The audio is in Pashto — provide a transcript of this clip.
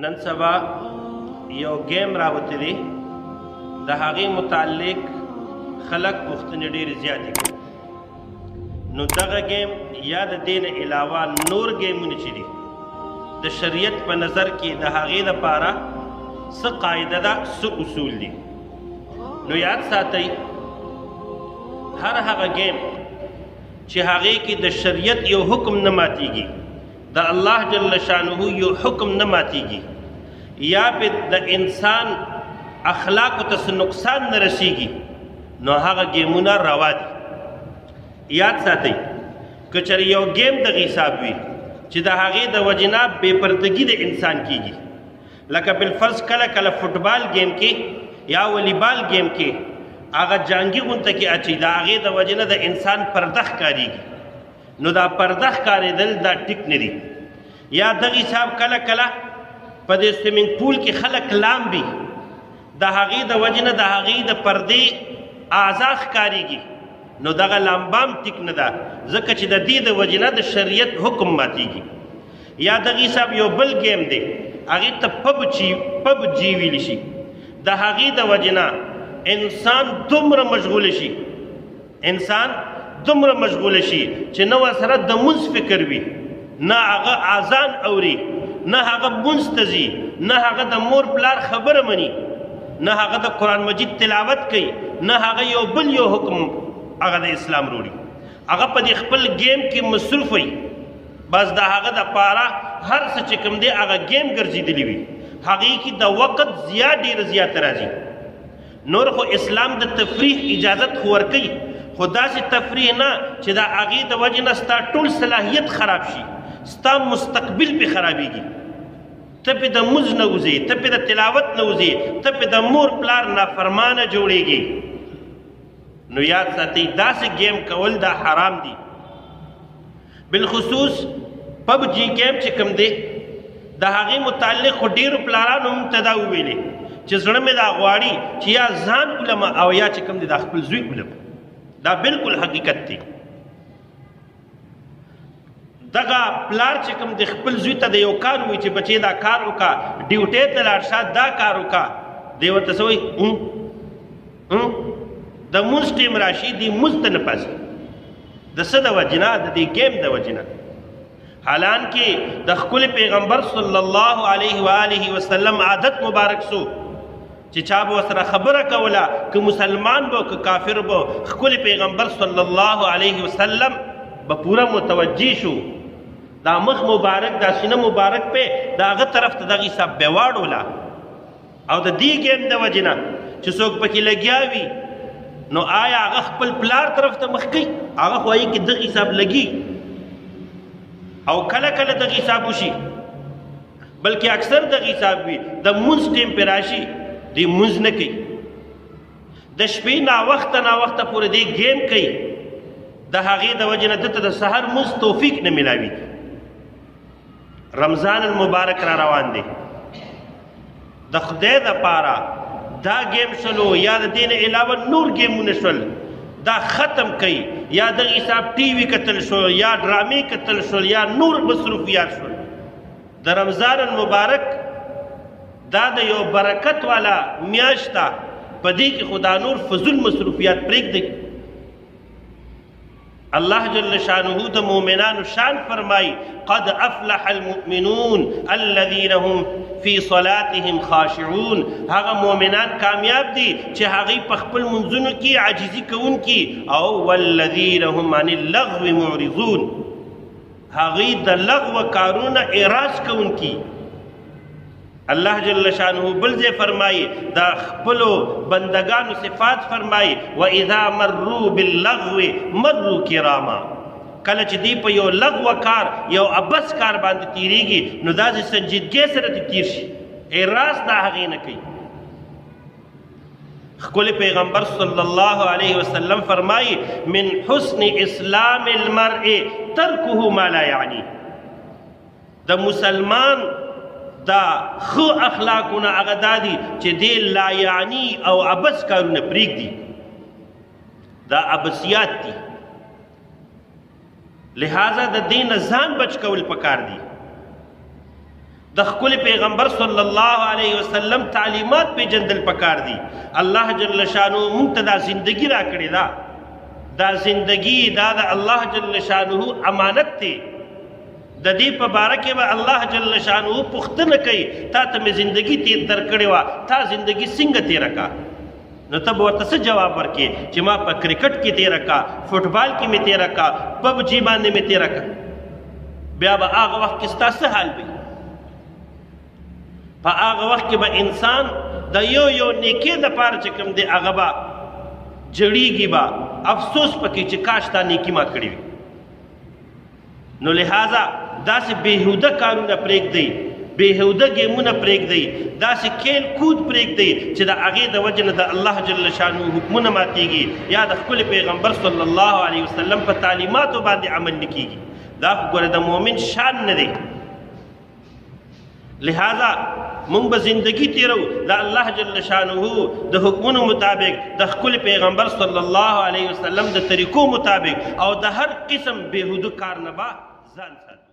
نن سبا یو گیم راوتی دی د هغې متعلق خلق پوښتنې ډېرې زیاتې کوي. نو دغه گیم یا د دې نه علاوه نور گیمونه چې دي د شریعت په نظر کې د هغې لپاره څه قاعده ده، څه اصول دي. نو یاد ساتئ هر هغه گیم چې هغې کې د شریعت یو حکم نه ماتیږي، د الله جل شانه یو حکم نه ماتیږي، یا پې د انسان اخلاقو ته څه نقصان نه رسیږي، نو هغه گیمونه روا دي. یاد ساتئ که چېرې یو گیم دغه حساب وي چې د هغې د وجې نه بې پردګي د انسان کیږي، لکه بالفرض کله کله فټبال گیم کې یا والیبال گیم کې هغه جانګي غونته کې اچي، د هغې د وجې نه د انسان پرده ښکارېږي، نو دا پرده ښکارېدل دا ټیک نه دي. یا دغه حساب کله کله په دې سویمنګ پول کې خلک لامبي، د هغې د وجې نه د هغې د پردې اعضا ښکارېږي، نو دغه لامبام ټیک نه ده، ځکه چې د دې د وجې نه د شریعت حکم ماتیږي. یا دغه حساب یو بل گیم دی هغې ته پب جی ویلی شي، د هغې د وجې نه انسان دومره مشغوله شي چې نه ورسره د مونځ فکر وي، نه هغه اذان اوري، نه هغه مونځ ته ځي، نه هغه د مور پلار خبره مني، نه هغه د قرآن مجید تلاوت کوي، نه هغه یو بل یو حکم هغه د اسلام وروړي، هغه په دې خپل گیم کې مصروف وي. بس د هغه دپاره هر څه چې کوم دی هغه گیم ګرځېدلی وي، هغې کې د وقت ډېره زیاته راځي. نور خو اسلام د تفریح اجازت خو ورکوي، خو داسې تفریح نه چې د هغې د وجې نه ستا ټول صلاحیت خراب شي، ستا مستقبل پې خرابېږي، ته پې د مونځ نه وځې، ته پې د تلاوت نه وځې، ته پې د مور پلار نافرمانه جوړېږي. نو یاد ساتئ داسې گیم کول دا حرام دي. بالخصوص پب جی گیم چې کوم دی د هغې متعلق خو ډېرو پلارانو موږ ته دا وویلې چې زړه مې دا غواړي چې یا ځان علمه او یا چې کوم دی دا خپل زوی علم. دا بالکل حقیقت دی. دغه پلار چې کوم دی خپل زوی ته د یو کار وایي چې بچې دا کار وکړه، ډیوټۍ ته لاړ شه، دا کار وکړه، دی ورته څه وایي د مونځ ټیم راشي، دی مونځ ته نه پاڅي، د څه د وجې نه؟ د دې گیم د وجې نه. حالانکې د ښکلي پیغمبر صلی الله علیه و آله وسلم عادت مبارک سو چې چا به ورسره خبره کوله، که مسلمان به که کافر به، ښکلي پیغمبر صلی الله علیه وسلم به پوره متوجه شو، دا مخ مبارک دا سینه مبارک پې د هغه طرف ته دغه حساب بیا واړوله. او د دې گیم د وجې نه چې څوک پکې لګیا وي، نو آیا هغه خپل پلار طرف ته مخ کوي؟ هغه خو هغې کې دغه حساب لګي، او کله کله دغه حساب وشي، بلکې اکثر دغه حساب وي د مونځ ټیم پې راشي، دی مونځ نه کوي، د شپې ناوخته پورې دی گیم کوي، د هغې د وجې نه دته د سحر مونځ توفیق نه میلاویږي. رمضان المبارک را روان دی، د خدای دپاره دا گیم شلو یا د دې نه علاوه نور گیمونه شول، دا ختم کوي، یا دغه حساب ټي وي کتل شو، یا ډرامې کتل شول، یا نور مصروفیات شول. د رمضان المبارک دا د یو برکت والا میاشت ده، په دې کې خدا نور فضول مصروفیات پرېږدئ. الله جل شانه د مؤمنانو شان فرمای قد افلح المؤمنون الذين هم في صلاتهم خاشعون. هغه مؤمنان کامیاب دي چې هغې په خپل منځونو کې عاجزي کوونکي، او والذین هم عن اللغو معرضون، هغې د لغو کارونه اعراض کوونکي. الله جل شانه بل ځای فرمایي د خپلو بندگانو صفات فرمایي واذا مروا باللغو مروا کراما. کله چې دی په یو لغو کار، یو ابس کار باندې تیریږي، نو داسې سنجیدګۍ سره تیر شي، اعراض د هغې نه کوي. ښکلي پیغمبر صلی الله علیه وسلم فرمایي من حسن اسلام المرء ترکه ما لا یعنی. د مسلمان دا خو اخلاقونه هغه دا دي چې دی لا یعنی او ابس کارونه پرېږدي، دا ابسیات دي. لہذا د دې نه ځان بچ کول پکار دي. د خپل پیغمبر صلی الله علیه وسلم تعلیمات پیژندل پکار دي. الله جل شانو مونږ ته دا زندگی را کړې ده، دا زندگی دا د الله جل شانو امانت دی. د دې په باره کې به الله جل شانو پوښتنه کوي تا ته مې زندگی تیر در کړې وه، تا زندگی څنګه تېره کا؟ نو ته به ورته څه جواب ورکړې چې ما په کرکټ کې تېره کا، فټبال کې مې تېره کا، پبجي باندې مې تېره کا. بیا به هغه وخت کې ستا څه حال وي؟ په هغه وخت کې به انسان د یو نیکۍ دپاره چې کوم دی هغه به جړیږي، به افسوس پکې چې کاش تا نیکي ما کړې وي. نو لہذا داسې بېهوده کارونه پرېږدئ، بېهوده ګیمونه پرېږدئ، داسې کیل کود پرېږدئ چې د هغې د وجې نه د الله جل شانو حکمونه ماتېږي یا د خپل پیغمبر صلی الله علیه وسلم په تعلیماتو باندې عمل نه کېږي. دا خو ګوره د مؤمن شان نه دی. لہذا مونږ به زندگی تیرو د الله جل شانه د حکمونو مطابق، د خپل پیغمبر صلی الله علیه وسلم د طریقو مطابق، او د هر قسم بېهوده کار نه به ځان ساتو.